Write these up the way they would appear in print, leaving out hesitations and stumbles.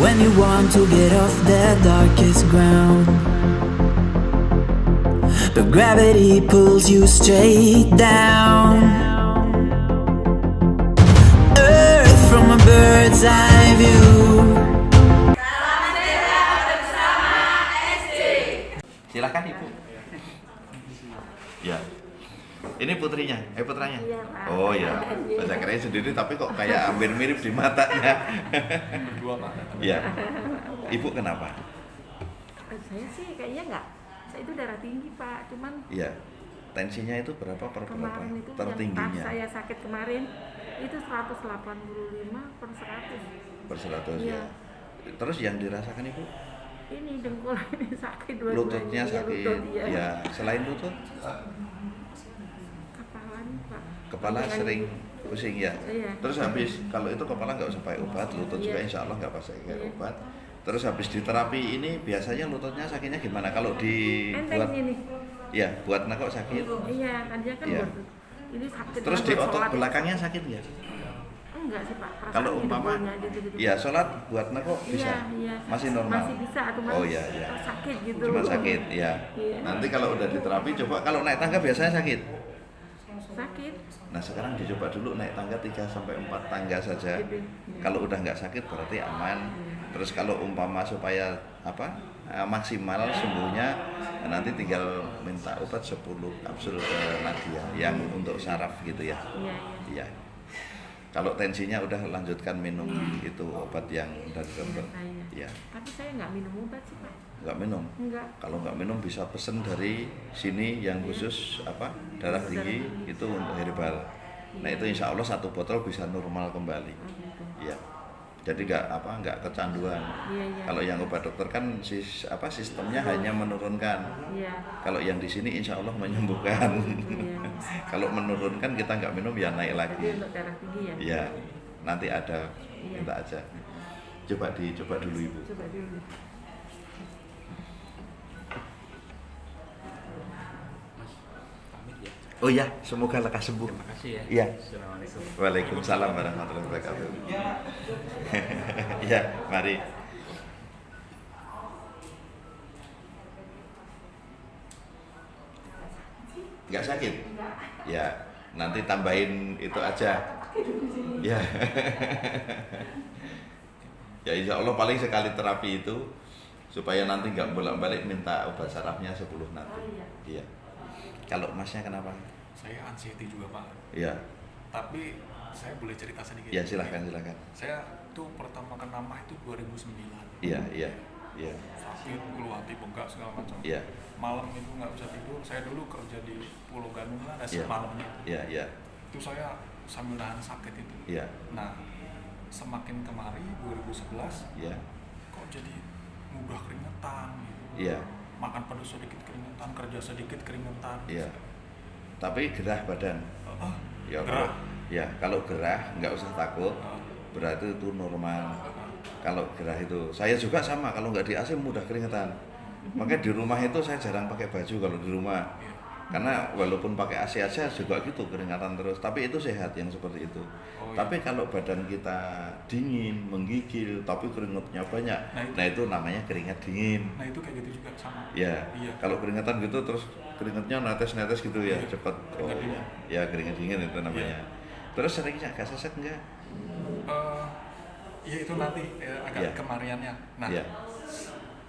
when you want to get off the darkest ground, but gravity pulls you straight down. Earth from a bird's eye view. Silakan Ibu. Ya. Ini putrinya, putranya. Iya, Pak. Oh ya, baca keren sendiri tapi kok kayak hampir mirip di matanya. Berdua Pak. Ya. Ibu kenapa? Saya sih kayaknya enggak. Saya itu darah tinggi Pak, cuman Iya. Tensinya itu berapa per berapa? kemarin itu yang pas Tertingginya saya sakit kemarin itu 185 per 100. per 100 Iya. ya. Terus yang dirasakan Ibu? Ini dengkul ini sakit dua-duanya. Lututnya Iya, sakit. lutut, iya. Ya, selain lutut, Kepala nih Pak. kepala Dengan- sering pusing ya. Iya. Terus habis kalau itu kepala nggak usah pakai obat, lutut juga Iya. insya Allah nggak pakai Iya. obat. Terus habis di terapi ini biasanya lututnya sakitnya gimana? Kalau Enteng dibuat, ini. ya buat nakok sakit. Iya, tadinya kan Iya. buat ini sakit. Terus banget di buat otot sholat. belakangnya sakit nggak? Enggak sih Pak. Perasaan Kalau di umpama, dengkulnya gitu-gitu. ya sholat buat nakok bisa, Iya, iya. masih normal. Masih bisa, cuma Oh iya iya. sakit gitu. Cuma sakit ya. Iya. Nanti kalau udah di terapi coba kalau naik tangga biasanya sakit. Sakit. Nah sekarang dicoba dulu naik tangga 3 sampai 4 tangga saja. Gitu. Kalau udah nggak sakit berarti aman. Terus kalau umpama supaya maksimal sembuhnya, nanti tinggal minta obat 10 kapsul ke Nadia yang untuk saraf gitu ya. Iya, iya. Iya. Kalau tensinya udah lanjutkan minum itu obat yang dari dokter. Iya. Iya. Tapi saya nggak minum obat sih Pak. Nggak minum. Enggak. Kalau nggak minum bisa pesen dari sini yang khusus darah tinggi itu untuk herbal. Nah itu insya Allah 1 botol bisa normal kembali. Oh, gitu. Iya. Jadi nggak kecanduan. Iya, iya. Kalau yang obat dokter kan sistemnya hanya menurunkan. Iya. Kalau yang di sini insya Allah menyembuhkan. Iya. Kalau menurunkan kita nggak minum ya naik Jadi lagi. untuk darah tinggi ya. Iya. Nanti ada Iya. minta aja. Coba dulu Ibu. Coba dulu. Pamit ya. Oh iya, semoga lekas sembuh. Terima kasih ya. Iya. Assalamualaikum. Waalaikumsalam warahmatullahi wabarakatuh. Ya, mari. Nggak sakit? Ya, nanti tambahin itu aja. Ya. Ya insya Allah paling sekali terapi itu supaya nanti nggak bolak-balik minta obat sarafnya 10 nanti. Oh, iya. Iya. Kalau masnya kenapa? Saya anxiety juga Pak. Iya. Tapi saya boleh cerita sedikit. Ya silahkan. Saya tuh pertama kena mah itu 2009. Iya. Sakit, bulu hati bengkak segala macam. Iya. Malam itu nggak bisa tidur. Saya dulu kerja di Pulau Gadung lah, ada Iya. semalamnya. Iya. Itu saya sambil nahan sakit itu. Iya. Nah, semakin kemari 2011 Iya. kok jadi mudah keringetan gitu. Iya. Makan pedas sedikit keringetan, kerja sedikit keringetan. Iya. Tapi gerah badan. Oh, Ya, gerah. kalau gerah nggak usah takut. Oh, Berarti itu normal. Kalau gerah itu, saya juga sama. Kalau nggak di AC mudah keringetan. Makanya di rumah itu saya jarang pakai baju kalau di rumah. iya. Karena walaupun pakai AC aja juga gitu keringatan terus. Tapi itu sehat yang seperti itu. Oh, iya. Tapi kalau badan kita dingin, menggigil, tapi keringatnya banyak, nah itu namanya keringat dingin. Nah itu kayak gitu juga sama. Ya, Iya. kalau keringatan gitu terus keringatnya netes-netes gitu ya, Iya. cepat. Oh, Keringat dingin. ya keringat dingin itu namanya. Iya. Terus seringnya agak sesek enggak? Ya itu nanti agak Iya. kemariannya. Nah, Iya.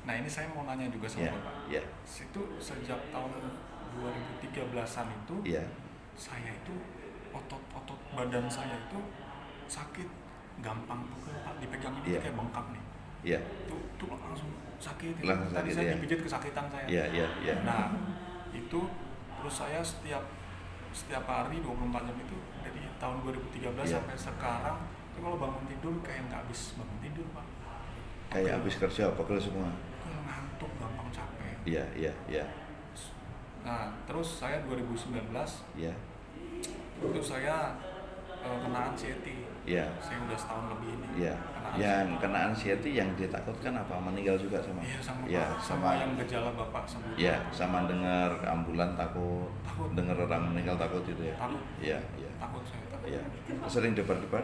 nah ini saya mau nanya juga sama Iya. Bapak. Iya. Itu sejak tahun 2013-an itu Iya. saya itu otot badan saya itu sakit, gampang pukul Pak, dipegang ini Iya. kayak bengkak nih. Iya. Itu langsung sakit. Langsung Tadi sakit, saya iya. dipijit kesakitan saya. Iya. Nah, itu terus saya setiap hari 24 jam itu dari tahun 2013 Iya. sampai sekarang itu kalau bangun tidur kayak nggak habis bangun tidur Pak. Kayak habis kerja pegel semua. Ngantuk, gampang capek. Iya. Nah, terus saya 2019 Iya. itu saya kena anxiety. Iya. Saya udah setahun lebih ini. Iya. Kena Yang anxiety. kena anxiety yang ditakutkan apa? Meninggal juga sama? Iya sama Iya, Pak. Sama yang gejala Bapak sebut. Iya, sama dengar ambulan takut, Takut. dengar orang meninggal takut gitu ya. Takut. Iya. Takut saya takut. Iya. Sering debar-debar?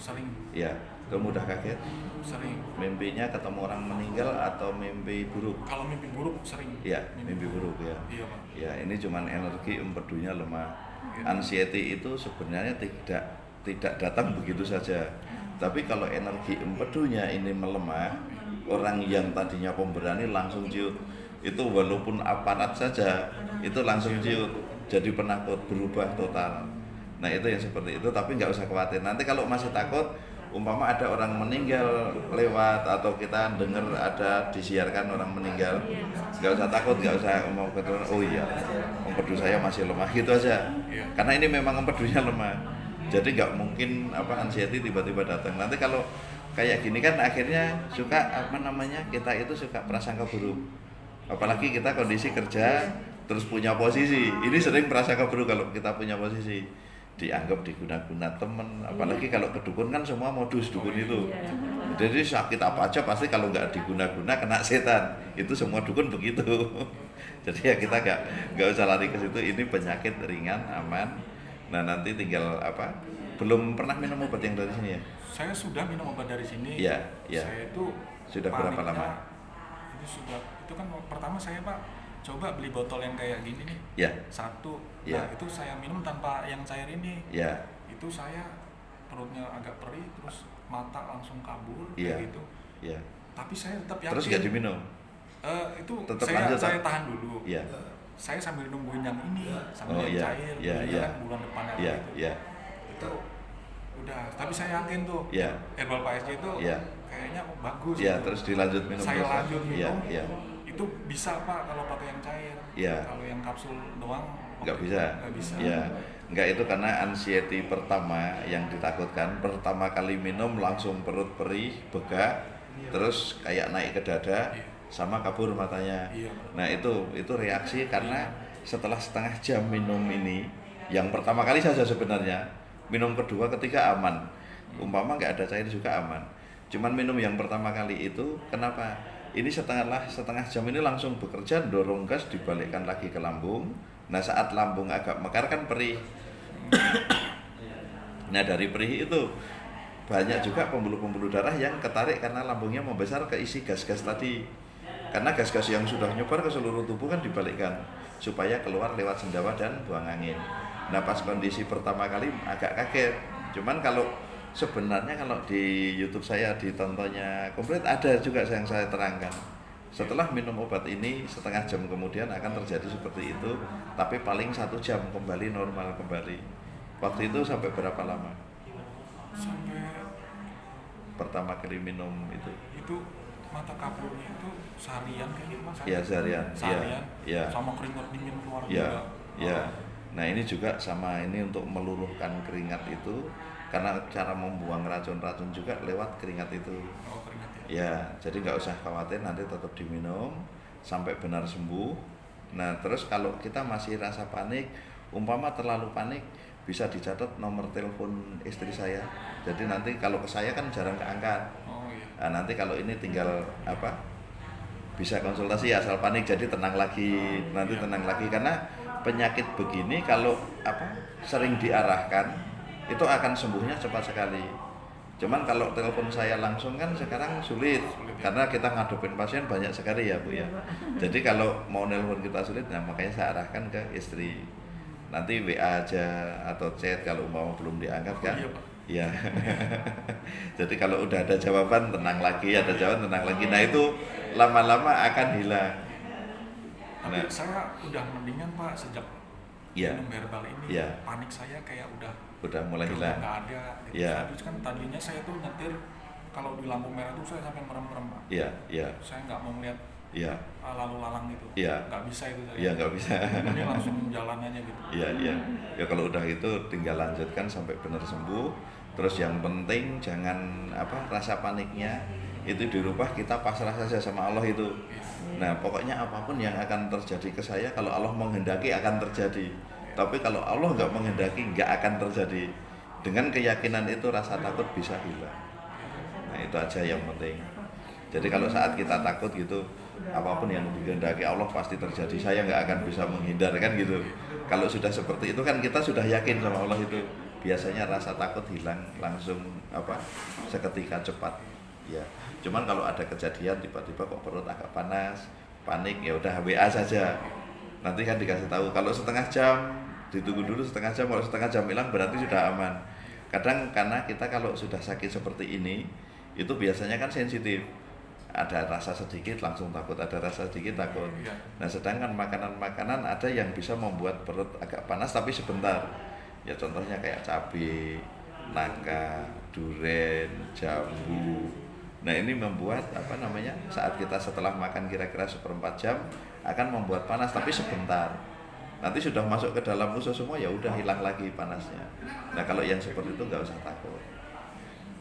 Sering. Iya. mudah kaget? Sering. Mimpinya ketemu orang meninggal atau mimpi buruk? Kalau mimpi buruk sering. Iya, mimpi buruk ya. Iya Pak. Ya, ini cuman energi empedunya lemah. Anxiety itu sebenarnya tidak datang begitu saja. Tapi kalau energi empedunya ini melemah, orang yang tadinya pemberani langsung ciut. Itu walaupun aparat saja, itu langsung ciut. Jadi penakut, berubah total. Nah itu yang seperti itu, tapi nggak usah khawatir. Nanti kalau masih takut, umpama ada orang meninggal lewat atau kita dengar ada disiarkan orang meninggal, nggak usah takut, nggak usah mau keturunan. Oh iya, empedu saya masih lemah gitu aja. Karena ini memang empedunya lemah. Jadi nggak mungkin anxiety tiba-tiba datang. Nanti kalau kayak gini kan akhirnya suka kita itu suka prasangka buruk. Apalagi kita kondisi kerja terus punya posisi. Ini sering prasangka buruk kalau kita punya posisi. Dianggap diguna-guna temen, apalagi kalau kedukun kan semua modus dukun itu. Jadi sakit apa aja pasti kalau nggak diguna-guna kena setan. Itu semua dukun begitu. Jadi ya kita nggak usah lari ke situ. Ini penyakit ringan, aman. Nah nanti tinggal belum pernah minum obat yang dari sini ya? Saya sudah minum obat dari sini. Iya. Saya itu sudah berapa lama? Itu kan pertama saya Pak coba beli botol yang kayak gini nih. Ya. Satu. Ya. Nah, itu saya minum tanpa yang cair ini. Ya. Itu saya perutnya agak perih, terus mata langsung kabur Ya. kayak gitu. Ya. Tapi saya tetap yakin. Terus nggak diminum? Itu tetap saya tahan dulu. Ya. Saya sambil nungguin yang ini, sambil yang cair. Kan bulan depan Ya. gitu. Ya. Itu udah. Tapi saya yakin tuh. Ya. Herbal Pak SJ itu kayaknya bagus. Ya. Gitu. Terus dilanjut minum. Saya lanjut minum. Ya. Itu bisa Pak kalau pakai yang cair. Ya. Kalau yang kapsul doang Nggak bisa. Ya. Nggak, itu karena anxiety pertama yang ditakutkan. Pertama kali minum langsung perut perih, begak, terus kayak naik ke dada, sama kabur matanya. Nah itu reaksi karena setelah setengah jam minum ini, yang pertama kali saja sebenarnya, minum kedua ketiga aman. Umpama nggak ada cair juga aman. Cuman minum yang pertama kali itu kenapa? Ini setengah jam ini langsung bekerja, dorong gas, dibalikkan lagi ke lambung. Nah saat lambung agak mekar kan perih. Nah dari perih itu banyak juga pembuluh-pembuluh darah yang ketarik karena lambungnya membesar keisi gas-gas tadi. Karena gas-gas yang sudah nyebar ke seluruh tubuh kan dibalikkan supaya keluar lewat sendawa dan buang angin. Nah pas kondisi pertama kali agak kaget. Cuman sebenarnya kalau di YouTube saya ditontonnya komplit ada juga yang saya terangkan. Setelah minum obat ini setengah jam kemudian akan terjadi seperti itu, tapi paling 1 jam kembali normal kembali. Waktu itu sampai berapa lama? Sampai pertama kali minum itu. Itu mata kaburnya itu seharian kayaknya Mas. Iya seharian. Iya. Sama keringat dingin keluar juga. Iya. Nah ini juga sama, ini untuk meluluhkan keringat itu. Karena cara membuang racun-racun juga lewat keringat itu. Oh, keringat ya. Jadi nggak usah khawatir, nanti tetap diminum sampai benar sembuh. Nah terus kalau kita masih rasa panik, umpama terlalu panik, bisa dicatat nomor telepon istri saya. Jadi nanti kalau ke saya kan jarang keangkat. Oh, iya. Nah, nanti kalau ini tinggal bisa konsultasi asal panik, jadi tenang lagi. Nanti tenang lagi karena penyakit begini kalau sering diarahkan itu akan sembuhnya cepat sekali. Cuman kalau telepon saya langsung kan sekarang sulit karena kita ngadepin pasien banyak sekali ya Bu ya. Jadi kalau mau nelpon kita sulit, nah makanya saya arahkan ke istri. Nanti WA aja atau chat kalau mau belum diangkat kan. Iya. Jadi kalau udah ada jawaban tenang lagi, ada jawaban tenang lagi. Nah itu lama-lama akan hilang. Tapi saya udah mendingan Pak sejak minum herbal ini. Panik saya kayak udah mulai hilang. Nggak ada. Gitu. Terus kan tadinya saya tuh nyetir kalau di lampu merah tuh saya sampai merem-merem Pak. Iya. Saya nggak mau melihat lalu lalang gitu. Nggak bisa itu saya. Iya nggak bisa. Ini langsung jalan aja gitu. Iya. Ya kalau udah itu tinggal lanjutkan sampai benar sembuh. Terus yang penting jangan rasa paniknya itu dirubah, kita pasrah saja sama Allah itu. Nah pokoknya apapun yang akan terjadi ke saya, kalau Allah menghendaki akan terjadi. Tapi kalau Allah nggak menghendaki nggak akan terjadi. Dengan keyakinan itu rasa takut bisa hilang. Nah itu aja yang penting. Jadi kalau saat kita takut gitu, apapun yang dikehendaki Allah pasti terjadi. Saya nggak akan bisa menghindar kan gitu. Kalau sudah seperti itu kan kita sudah yakin sama Allah itu. biasanya rasa takut hilang langsung seketika cepat ya. Cuman kalau ada kejadian tiba-tiba kok perut agak panas, panik, ya udah WA saja. Nanti kan dikasih tahu. Kalau setengah jam ditunggu dulu setengah jam, kalau setengah jam hilang berarti sudah aman. Kadang karena kita kalau sudah sakit seperti ini itu biasanya kan sensitif. Ada rasa sedikit langsung takut, ada rasa sedikit takut. Nah, sedangkan makanan-makanan ada yang bisa membuat perut agak panas tapi sebentar. Ya contohnya kayak cabai, nangka, duren, jambu. Nah, ini membuat saat kita setelah makan kira-kira 1/4 jam akan membuat panas tapi sebentar. Nanti sudah masuk ke dalam usus semua ya udah hilang lagi panasnya. Nah, kalau yang seperti itu nggak usah takut.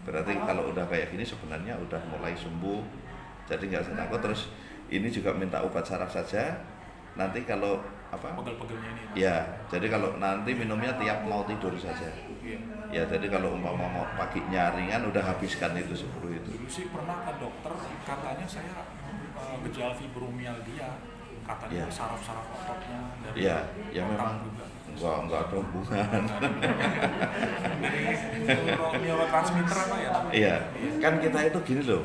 Berarti kalau udah kayak gini sebenarnya udah mulai sembuh. Jadi nggak usah takut. Terus ini juga minta obat saraf saja. Nanti kalau pegel-pegelnya ini. Ya, jadi kalau nanti minumnya tiap mau tidur saja. Ya, jadi kalau umpama mau paginya ringan udah habiskan itu 10 itu. Dulu sih pernah ke dokter, katanya saya gejala fibromialgia, katanya saraf-saraf ototnya dari ya memang juga. Enggak ada hubungan. Dari neurotransmitter apa ya? Iya, kan kita itu gini loh.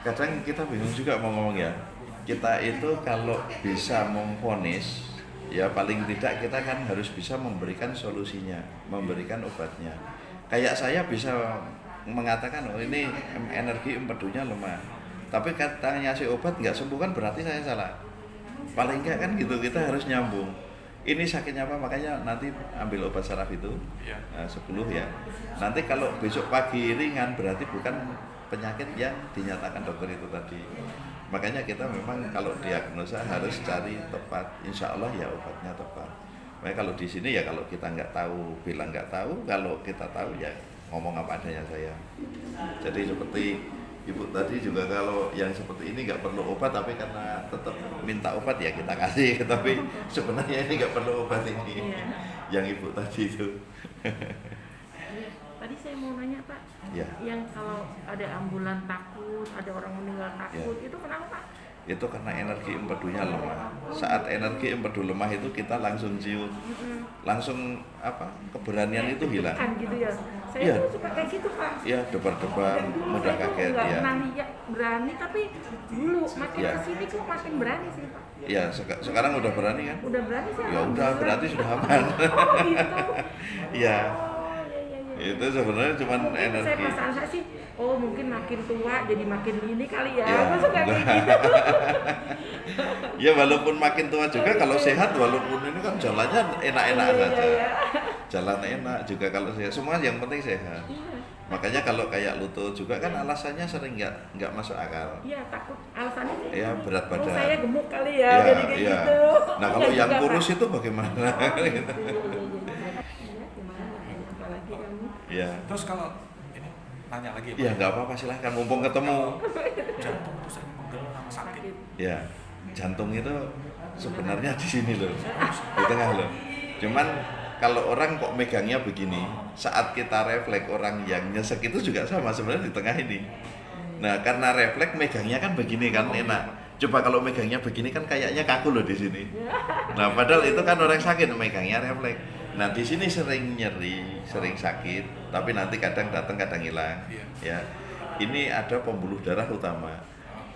Kadang kita bingung juga mau ngomong ya. Kita itu kalau bisa memvonis, ya paling tidak kita kan harus bisa memberikan solusinya, memberikan obatnya. Kayak saya bisa mengatakan, oh ini energi empedunya lemah. Tapi katanya si obat nggak sembuh kan berarti saya salah. Paling nggak kan gitu, kita harus nyambung. Ini sakitnya apa, makanya nanti ambil obat saraf itu 10 ya. Nanti kalau besok pagi ringan berarti bukan penyakit yang dinyatakan dokter itu tadi. Makanya kita memang kalau diagnosa harus cari tepat. Insya Allah ya obatnya tepat. Makanya kalau di sini ya kalau kita nggak tahu bilang nggak tahu, kalau kita tahu ya ngomong apa adanya saya. Jadi seperti Ibu tadi juga kalau yang seperti ini nggak perlu obat tapi karena tetap minta obat ya kita kasih. Tapi sebenarnya ini nggak perlu obat ini. Yang Ibu tadi itu. Tadi saya mau nanya Pak, yang kalau ada ambulan takut, ada orang meninggal takut, itu kenapa Pak? Itu karena energi empedunya lemah. Saat energi empedu lemah itu kita langsung ciut, langsung keberanian itu hilang. Kan gitu ya. Saya tuh suka kayak gitu Pak. Iya, debar-debar, mudah kaget ya. ya. Berani tapi dulu makin kesini kok makin berani sih Pak. Iya, sekarang udah berani kan? Udah berani sih. Ya udah, berarti sudah aman. Oh gitu. Iya. Itu sebenarnya cuma energi. Saya perasaan saya sih, mungkin makin tua jadi makin ini kali ya. Ya, Masa kayak gitu. Ya walaupun makin tua juga kalau sehat, walaupun ini kan jalannya enak-enak saja. Jalan enak juga kalau sehat. Semua yang penting sehat. Makanya kalau kayak lutut juga kan alasannya sering nggak masuk akal. Iya, takut alasannya sih. Ya berat badan. Saya gemuk kali ya, jadi kayak gitu. Nah kalau yang kurus itu bagaimana? Ya. Terus kalau ini nanya lagi ya nggak apa-apa, silahkan mumpung ketemu. Jantung itu sering pegel sama sakit. Ya, jantung itu sebenarnya di sini loh, di tengah loh. Cuman kalau orang kok megangnya begini, saat kita refleks orang yang nyesek itu juga sama sebenarnya di tengah ini. Nah karena refleks megangnya kan begini kan enak. Coba kalau megangnya begini kan kayaknya kaku loh di sini. Nah padahal itu kan orang sakit megangnya refleks. Nah di sini sering nyeri, sering sakit, tapi nanti kadang datang kadang hilang. Ya, ini ada pembuluh darah utama.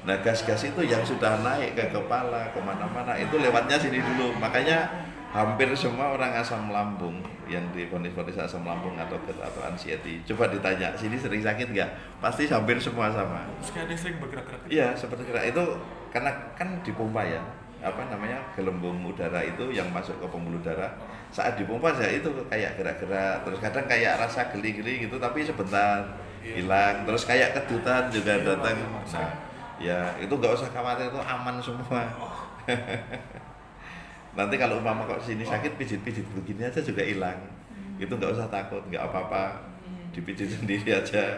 Nah gas-gas itu yang sudah naik ke kepala, kemana-mana itu lewatnya sini dulu. Makanya hampir semua orang asam lambung yang divonis asam lambung atau anxiety, coba ditanya sini sering sakit nggak? Pasti hampir semua sama. Terus kayak ada sering bergerak-gerak. Iya seperti gerak itu karena kan dipompa ya. Gelembung udara itu yang masuk ke pembuluh darah saat dipompa ya itu kayak gerak-gerak terus kadang kayak rasa geli-geli gitu tapi sebentar hilang terus kayak kedutan juga datang. Nah, ya itu nggak usah khawatir, itu aman semua. Nanti kalau umpama kok sini sakit pijit-pijit begini aja juga hilang, itu nggak usah takut, nggak apa-apa, dipijit sendiri aja.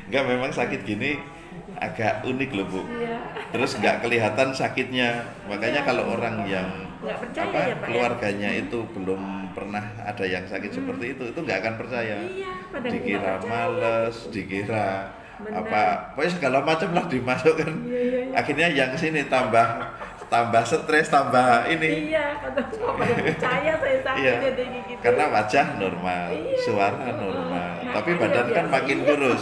Enggak, memang sakit gini agak unik loh Bu. Terus nggak kelihatan sakitnya, makanya kalau orang yang keluarganya itu belum pernah ada yang sakit seperti itu nggak akan percaya. Dikira males, dikira pokoknya segala macam lah dimasukkan. Akhirnya yang sini tambah tambah stres, tambah ini. Iya, kata semua pada percaya saya sakit Iya. ya kayak gitu. Karena wajah normal, Iya. suara normal, Nah, tapi kan badan ya kan biasa. makin Iya. kurus.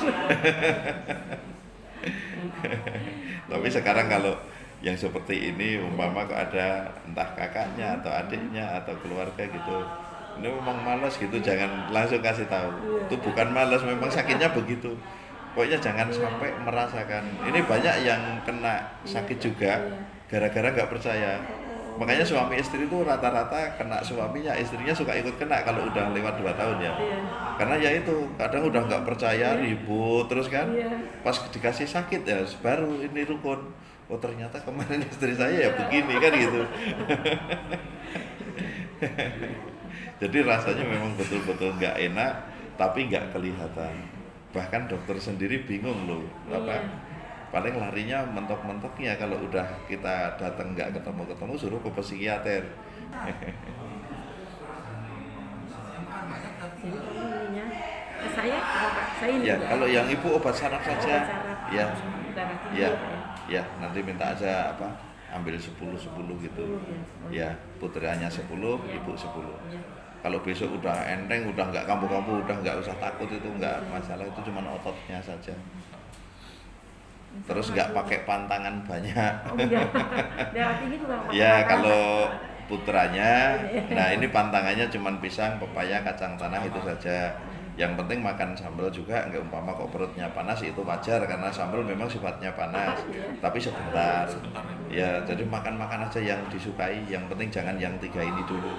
Tapi sekarang kalau yang seperti ini umpama kok ada entah kakaknya atau adiknya atau keluarga gitu, ini memang malas gitu, jangan langsung kasih tahu. Itu bukan malas, memang sakitnya begitu. Pokoknya jangan sampai merasakan. Ini banyak yang kena sakit juga gara-gara nggak percaya. Makanya suami istri itu rata-rata kena suaminya, istrinya suka ikut kena kalau udah lewat 2 tahun ya. Iya. Karena ya itu, kadang udah nggak percaya, ribut terus kan. Iya. Pas dikasih sakit ya baru ini rukun. Oh ternyata kemarin istri saya ya begini kan gitu. Jadi rasanya memang betul-betul nggak enak, tapi nggak kelihatan. Bahkan dokter sendiri bingung loh, apa? Paling larinya mentok-mentoknya kalau udah kita datang nggak ketemu suruh ke psikiater. Jadi kamu ininya, saya apa Pak? Saya ini Ya juga. kalau yang ibu obat saraf saja, Obat saraf. ya, Darah tinggi ya, ya, Pak, ya nanti minta aja apa? Ambil 10 gitu. Ya putranya 10, ibu 10. Iya. Kalau besok udah enteng, udah nggak kambuh-kambuh, udah nggak usah takut, itu nggak masalah, itu cuma ototnya saja. Terus nggak pakai pantangan banyak. Oh iya. Darah tinggi juga nggak Ya makan kalau putranya, nah ini pantangannya cuma pisang, pepaya, kacang tanah itu saja. Yang penting makan sambal juga, nggak umpama kok perutnya panas itu wajar karena sambal memang sifatnya panas, tapi sebentar. Ya jadi makan aja yang disukai, yang penting jangan yang 3 ini dulu.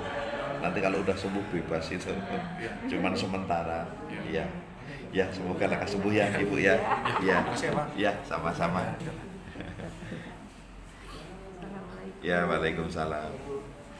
Nanti kalau udah sembuh bebas itu, cuman sementara. Ya, ya semoga lekas sembuh ya ibu ya. Ya, ya sama-sama. Ya, waalaikumsalam.